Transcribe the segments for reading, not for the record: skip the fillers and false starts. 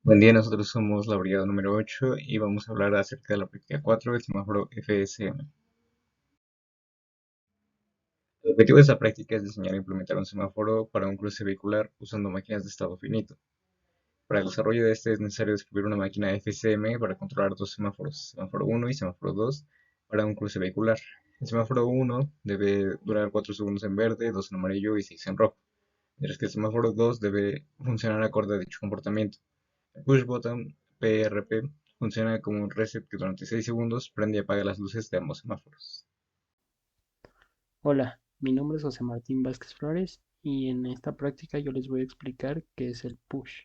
Buen día, nosotros somos la brigada número 8 y vamos a hablar acerca de la práctica 4 del semáforo FSM. El objetivo de esta práctica es diseñar e implementar un semáforo para un cruce vehicular usando máquinas de estado finito. Para el desarrollo de este es necesario describir una máquina FSM para controlar dos semáforos, semáforo 1 y semáforo 2, para un cruce vehicular. El semáforo 1 debe durar 4 segundos en verde, 2 en amarillo y 6 en rojo, mientras que el semáforo 2 debe funcionar acorde a dicho comportamiento. El push button PRP funciona como un reset que durante 6 segundos prende y apaga las luces de ambos semáforos. Hola, mi nombre es José Martín Vázquez Flores y en esta práctica yo les voy a explicar qué es el push.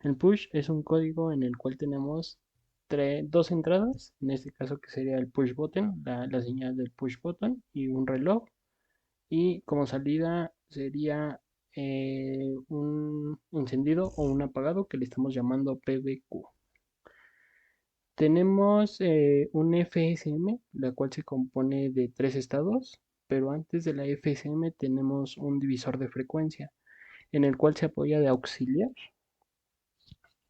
El push es un código en el cual tenemos dos entradas, en este caso que sería el push button, la señal del push button y un reloj, y como salida sería un encendido o un apagado que le estamos llamando PBQ. Tenemos un FSM, la cual se compone de tres estados, pero antes de la FSM tenemos un divisor de frecuencia, en el cual se apoya de auxiliar,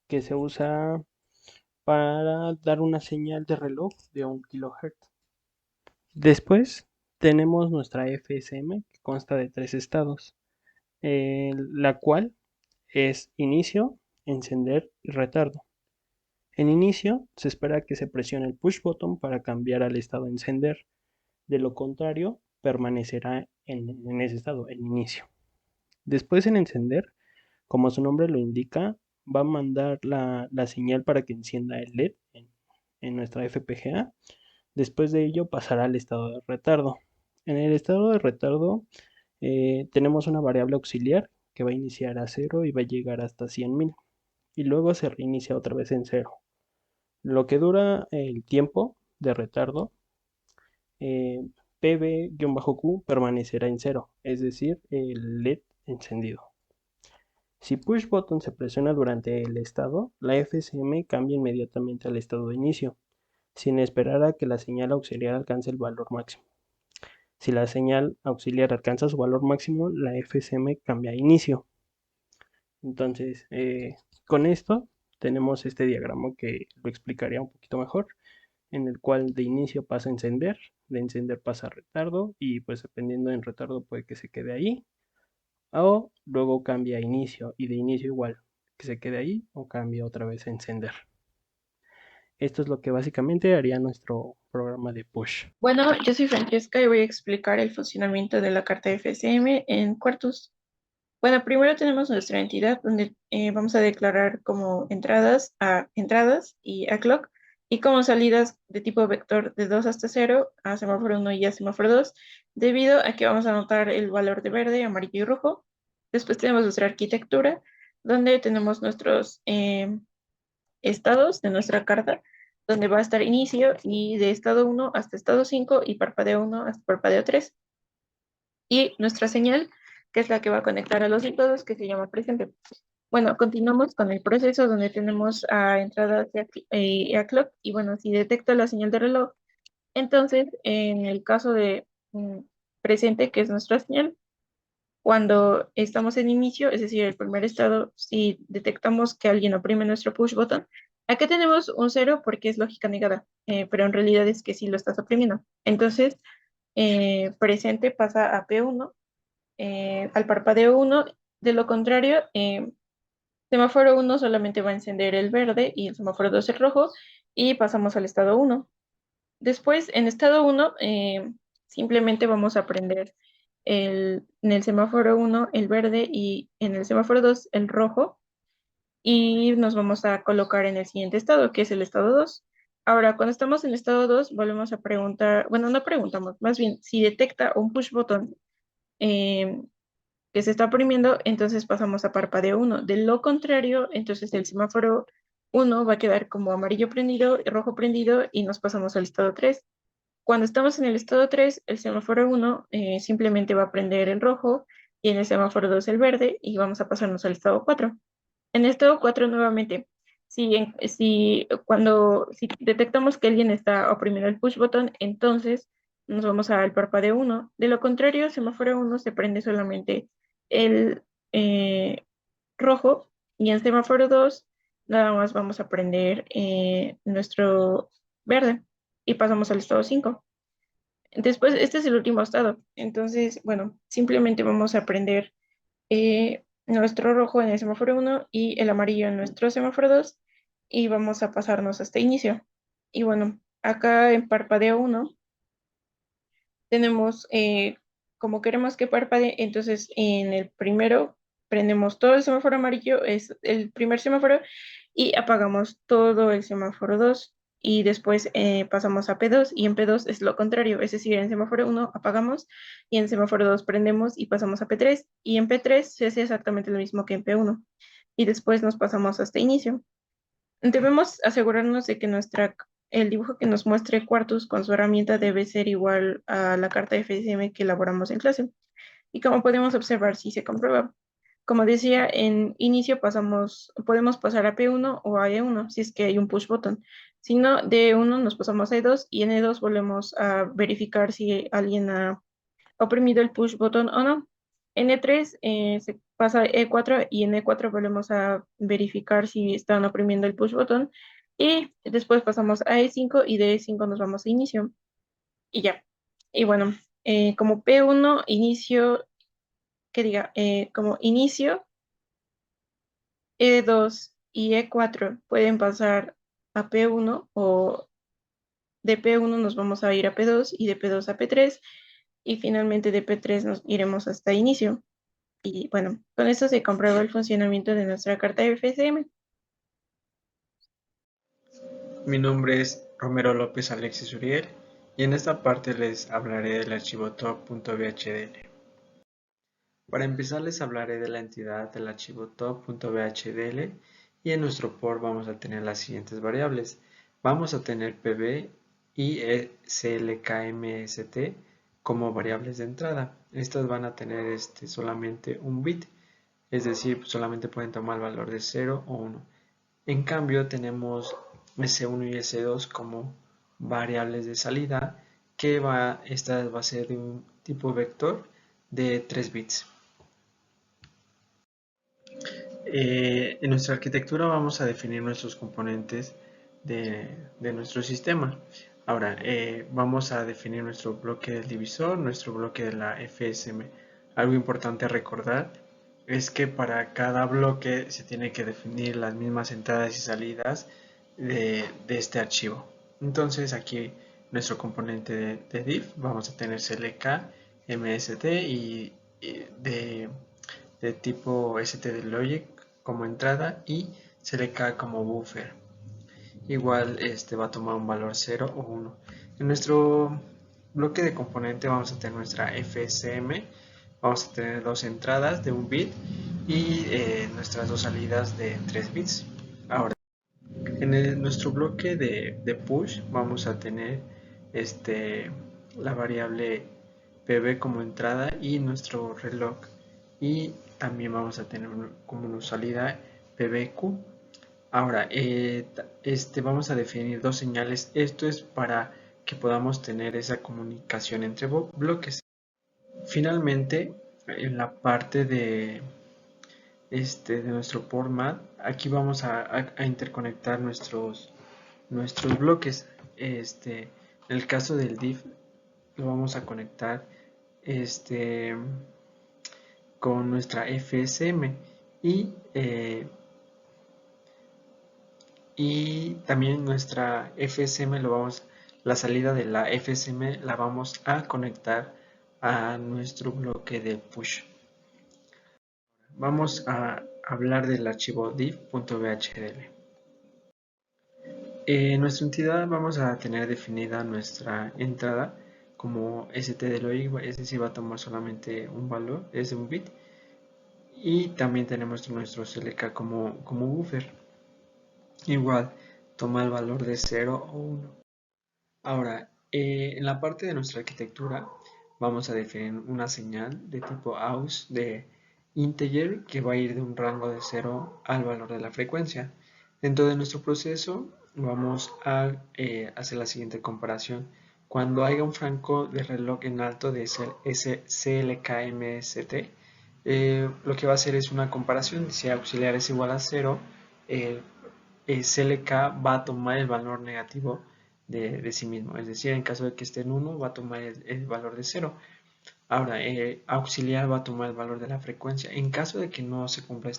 que se usa para dar una señal de reloj de 1 kHz. Después tenemos nuestra FSM, que consta de tres estados, la cual es inicio, encender y retardo. En inicio, se espera que se presione el push button para cambiar al estado encender. De lo contrario, permanecerá en ese estado, en inicio. Después en encender, como su nombre lo indica, va a mandar la señal para que encienda el LED en nuestra FPGA. Después de ello pasará al estado de retardo. En el estado de retardo tenemos una variable auxiliar que va a iniciar a 0 y va a llegar hasta 100.000 y luego se reinicia otra vez en 0. Lo que dura el tiempo de retardo eh, PB-Q permanecerá en cero, es decir, el LED encendido. Si push button se presiona durante el estado, la FSM cambia inmediatamente al estado de inicio, sin esperar a que la señal auxiliar alcance el valor máximo. Si la señal auxiliar alcanza su valor máximo, la FSM cambia a inicio. Entonces, con esto tenemos este diagrama que lo explicaría un poquito mejor, en el cual de inicio pasa a encender, de encender pasa a retardo y pues dependiendo en retardo puede que se quede ahí o luego cambia a inicio y de inicio igual que se quede ahí o cambia otra vez a encender. Esto es lo que básicamente haría nuestro programa de push. Bueno, yo soy Francesca y voy a explicar el funcionamiento de la carta FSM en Quartus. Bueno, primero tenemos nuestra entidad donde vamos a declarar como entradas a entradas y a clock y como salidas de tipo vector de 2 hasta 0 a semáforo 1 y a semáforo 2, debido a que vamos a anotar el valor de verde, amarillo y rojo. Después tenemos nuestra arquitectura donde tenemos nuestros estados de nuestra carta, donde va a estar inicio y de estado 1 hasta estado 5 y parpadeo 1 hasta parpadeo 3. Y nuestra señal, que es la que va a conectar a los estados, que se llama presente. Bueno, continuamos con el proceso donde tenemos a entradas y a clock. Y bueno, si detecta la señal de reloj, entonces en el caso de presente, que es nuestra señal, cuando estamos en inicio, es decir, el primer estado, si detectamos que alguien oprime nuestro push button, acá tenemos un cero porque es lógica negada, pero en realidad es que sí lo estás oprimiendo. Entonces, presente pasa a P1, al parpadeo 1. De lo contrario, semáforo 1 solamente va a encender el verde y el semáforo 2 el rojo y pasamos al estado 1. Después, en estado 1, simplemente vamos a prender en el semáforo 1 el verde y en el semáforo 2 el rojo y nos vamos a colocar en el siguiente estado, que es el estado 2. Ahora, cuando estamos en estado 2, volvemos a preguntar, bueno, no preguntamos, más bien, si detecta un push button eh, que se está oprimiendo, entonces pasamos a parpadeo 1. De lo contrario, entonces el semáforo 1 va a quedar como amarillo prendido, rojo prendido y nos pasamos al estado 3. Cuando estamos en el estado 3, el semáforo 1 simplemente va a prender el rojo y en el semáforo 2 el verde y vamos a pasarnos al estado 4. En el estado 4 nuevamente, si detectamos que alguien está oprimiendo el push button, entonces nos vamos al parpadeo 1. De lo contrario, semáforo 1 se prende solamente el rojo Y en semáforo 2 nada más vamos a prender nuestro verde y pasamos al estado 5. Después, este es el último estado. Entonces, bueno, simplemente vamos a prender nuestro rojo en el semáforo 1 y el amarillo en nuestro semáforo 2 y vamos a pasarnos hasta inicio. Y bueno, acá en parpadeo 1 tenemos, como queremos que parpadee, entonces en el primero prendemos todo el semáforo amarillo, es el primer semáforo, y apagamos todo el semáforo 2 y después pasamos a P2 y en P2 es lo contrario, es decir, en semáforo 1 apagamos y en semáforo 2 prendemos y pasamos a P3 y en P3 se hace exactamente lo mismo que en P1 y después nos pasamos hasta inicio. Debemos asegurarnos de que el dibujo que nos muestre Quartus con su herramienta debe ser igual a la carta FSM que elaboramos en clase. Y como podemos observar, si se comprueba. Como decía, en inicio podemos pasar a P1 o a E1 si es que hay un push button. Si no, de E1 nos pasamos a E2 y en E2 volvemos a verificar si alguien ha oprimido el push button o no. En E3 se pasa a E4 y en E4 volvemos a verificar si están oprimiendo el push button y después pasamos a E5 y de E5 nos vamos a inicio y ya. Y bueno, como P1 inicio, que diga, como inicio, E2 y E4 pueden pasar a P1 o de P1 nos vamos a ir a P2 y de P2 a P3 y finalmente de P3 nos iremos hasta inicio. Y bueno, con esto se comprueba el funcionamiento de nuestra carta FSM. Mi nombre es Romero López Alexis Uriel y en esta parte les hablaré del archivo top.bhdl. Para empezar les hablaré de la entidad del archivo top.bhdl y en nuestro port vamos a tener las siguientes variables. Vamos a tener pb y clkmst como variables de entrada. Estas van a tener solamente un bit, es decir, solamente pueden tomar el valor de 0 o 1. En cambio tenemos S1 y S2 como variables de salida esta va a ser de un tipo vector de 3 bits. En nuestra arquitectura vamos a definir nuestros componentes de nuestro sistema. Ahora vamos a definir nuestro bloque del divisor, nuestro bloque de la FSM. Algo importante a recordar es que para cada bloque se tiene que definir las mismas entradas y salidas de este archivo. Entonces aquí nuestro componente de div vamos a tener clk, mst y de tipo stdlogic como entrada y clk como buffer. Igual va a tomar un valor 0 o 1. En nuestro bloque de componente vamos a tener nuestra FSM, vamos a tener dos entradas de un bit y nuestras dos salidas de 3 bits. Ahora, en nuestro bloque de push vamos a tener la variable pb como entrada y nuestro reloj, y también vamos a tener como salida pbq. Ahora vamos a definir dos señales. Esto es para que podamos tener esa comunicación entre bloques. Finalmente, en la parte de nuestro format, aquí vamos a interconectar nuestros bloques. En el caso del div lo vamos a conectar con nuestra FSM y también nuestra FSM la salida de la FSM la vamos a conectar a nuestro bloque de push. Vamos a hablar del archivo div.bhdl. En nuestra entidad vamos a tener definida nuestra entrada como stdlogic, es decir, va a tomar solamente un valor, es un bit, y también tenemos nuestro clk como buffer. Igual toma el valor de 0 o 1. Ahora, en la parte de nuestra arquitectura vamos a definir una señal de tipo aus de integer que va a ir de un rango de 0 al valor de la frecuencia. Dentro de nuestro proceso vamos a hacer la siguiente comparación. Cuando haya un franco de reloj en alto de CLKMST, lo que va a hacer es una comparación. Si auxiliar es igual a 0, CLK va a tomar el valor negativo de sí mismo. Es decir, en caso de que esté en 1, va a tomar el valor de 0. Ahora, auxiliar va a tomar el valor de la frecuencia. En caso de que no se cumpla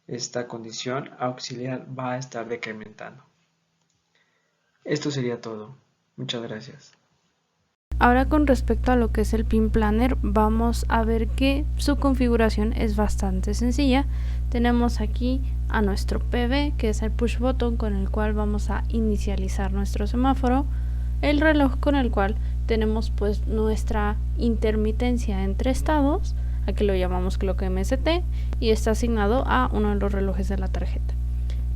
esta condición, auxiliar va a estar decrementando. Esto sería todo. Muchas gracias. Ahora con respecto a lo que es el Pin Planner, vamos a ver que su configuración es bastante sencilla. Tenemos aquí a nuestro PB, que es el push button con el cual vamos a inicializar nuestro semáforo, el reloj con el cual tenemos pues nuestra intermitencia entre estados, aquí lo llamamos clock MST, y está asignado a uno de los relojes de la tarjeta.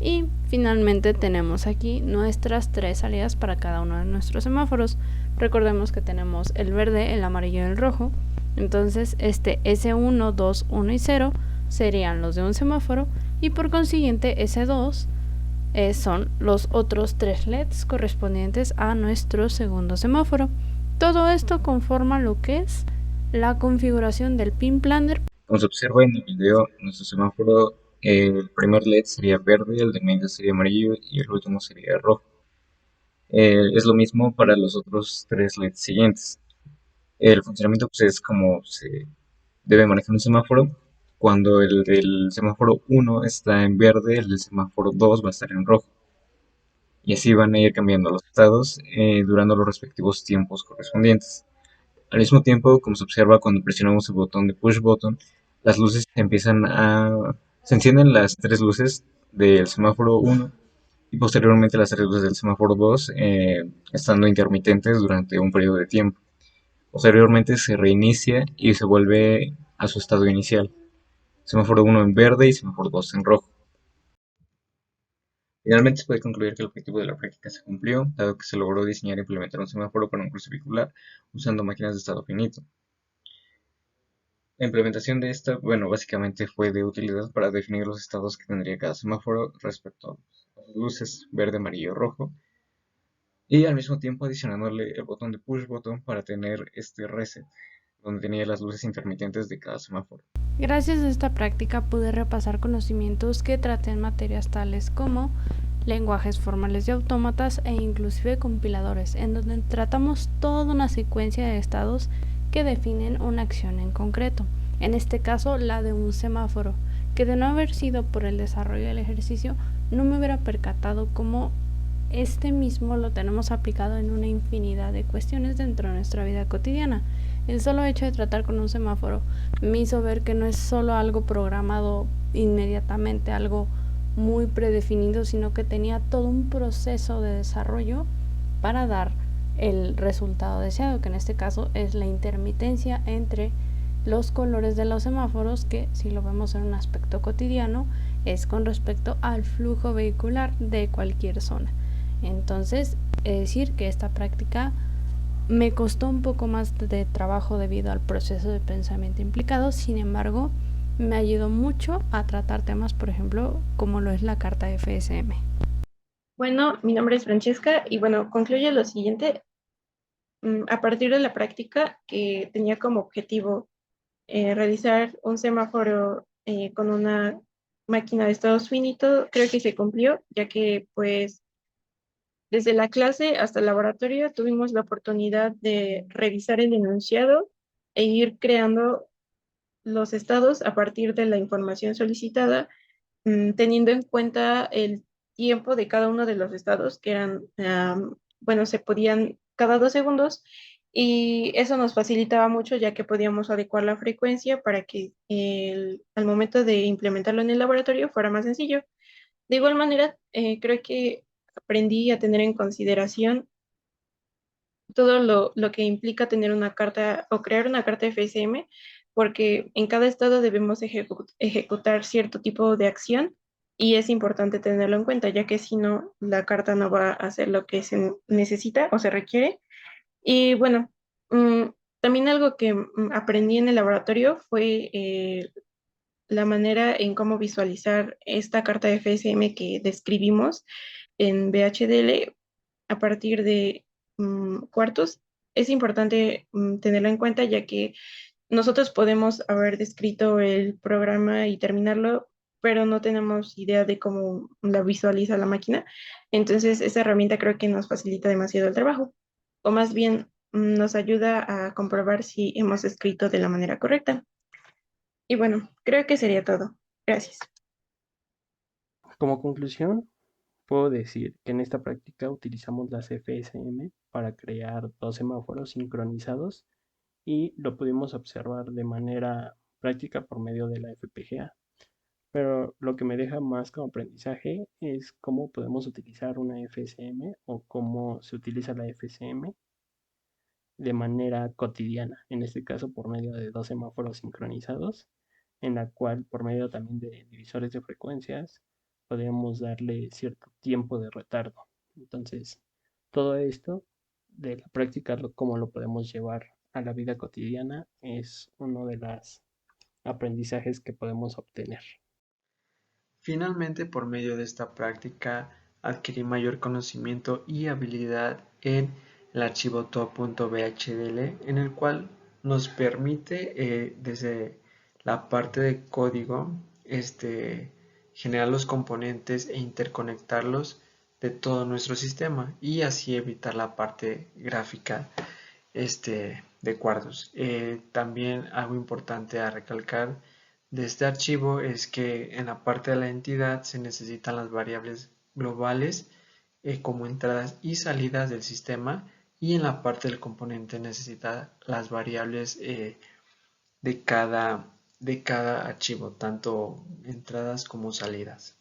Y finalmente tenemos aquí nuestras 3 salidas para cada uno de nuestros semáforos. Recordemos que tenemos el verde, el amarillo y el rojo. Entonces este S1, 2, 1 y 0 serían los de un semáforo, y por consiguiente S2 son los otros 3 LEDs correspondientes a nuestro segundo semáforo. Todo esto conforma lo que es la configuración del Pin Planner. Como se observa en el video, nuestro semáforo, el primer LED sería verde, el de medio sería amarillo y el último sería rojo. Es lo mismo para los otros 3 LEDs siguientes. El funcionamiento pues, es como se debe manejar un semáforo. Cuando el del semáforo 1 está en verde, el del semáforo 2 va a estar en rojo. Y así van a ir cambiando los estados durando los respectivos tiempos correspondientes. Al mismo tiempo, como se observa cuando presionamos el botón de push button, las luces se encienden las 3 luces del semáforo 1 y posteriormente las 3 luces del semáforo 2, estando intermitentes durante un periodo de tiempo. Posteriormente se reinicia y se vuelve a su estado inicial. Semáforo 1 en verde y semáforo 2 en rojo. Finalmente se puede concluir que el objetivo de la práctica se cumplió, dado que se logró diseñar e implementar un semáforo para un cruce vehicular usando máquinas de estado finito. La implementación de esta, básicamente fue de utilidad para definir los estados que tendría cada semáforo respecto a las luces verde, amarillo, rojo, y al mismo tiempo adicionándole el botón de push button para tener este reset, donde tenía las luces intermitentes de cada semáforo. Gracias a esta práctica pude repasar conocimientos que traté en materias tales como lenguajes formales de autómatas e inclusive compiladores, en donde tratamos toda una secuencia de estados que definen una acción en concreto, en este caso la de un semáforo, que de no haber sido por el desarrollo del ejercicio no me hubiera percatado cómo este mismo lo tenemos aplicado en una infinidad de cuestiones dentro de nuestra vida cotidiana. El solo hecho de tratar con un semáforo me hizo ver que no es solo algo programado inmediatamente, algo muy predefinido, sino que tenía todo un proceso de desarrollo para dar el resultado deseado, que en este caso es la intermitencia entre los colores de los semáforos, que si lo vemos en un aspecto cotidiano es con respecto al flujo vehicular de cualquier zona. Entonces, es decir que esta práctica me costó un poco más de trabajo debido al proceso de pensamiento implicado, sin embargo, me ayudó mucho a tratar temas, por ejemplo, como lo es la carta FSM. Bueno, mi nombre es Francesca y bueno, concluye lo siguiente. A partir de la práctica que tenía como objetivo realizar un semáforo con una máquina de estados finito, creo que se cumplió, ya que pues desde la clase hasta el laboratorio tuvimos la oportunidad de revisar el enunciado e ir creando los estados a partir de la información solicitada, teniendo en cuenta el tiempo de cada uno de los estados, que eran, se podían cada 2 segundos, y eso nos facilitaba mucho ya que podíamos adecuar la frecuencia para que al momento de implementarlo en el laboratorio fuera más sencillo. De igual manera, creo que aprendí a tener en consideración todo lo que implica tener una carta o crear una carta FSM, porque en cada estado debemos ejecutar cierto tipo de acción y es importante tenerlo en cuenta, ya que si no, la carta no va a hacer lo que se necesita o se requiere. Y bueno, también algo que aprendí en el laboratorio fue la manera en cómo visualizar esta carta de FSM que describimos en VHDL a partir de cuartos. Es importante tenerlo en cuenta ya que nosotros podemos haber descrito el programa y terminarlo, pero no tenemos idea de cómo la visualiza la máquina. Entonces, esa herramienta creo que nos facilita demasiado el trabajo, o más bien nos ayuda a comprobar si hemos escrito de la manera correcta. Y bueno, creo que sería todo. Gracias. Como conclusión, puedo decir que en esta práctica utilizamos las FSM para crear dos semáforos sincronizados y lo pudimos observar de manera práctica por medio de la FPGA. Pero lo que me deja más como aprendizaje es cómo podemos utilizar una FSM o cómo se utiliza la FSM de manera cotidiana, en este caso por medio de dos semáforos sincronizados, en la cual por medio también de divisores de frecuencias podemos darle cierto tiempo de retardo. Entonces, todo esto de la práctica, cómo lo podemos llevar a la vida cotidiana, es uno de los aprendizajes que podemos obtener. Finalmente, por medio de esta práctica, adquirí mayor conocimiento y habilidad en el archivo top.bhdl, en el cual nos permite desde la parte de código generar los componentes e interconectarlos de todo nuestro sistema y así evitar la parte gráfica de cuadros. También algo importante a recalcar de este archivo es que en la parte de la entidad se necesitan las variables globales como entradas y salidas del sistema, y en la parte del componente necesita las variables de cada archivo, tanto entradas como salidas.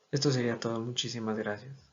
Esto sería todo. Muchísimas gracias.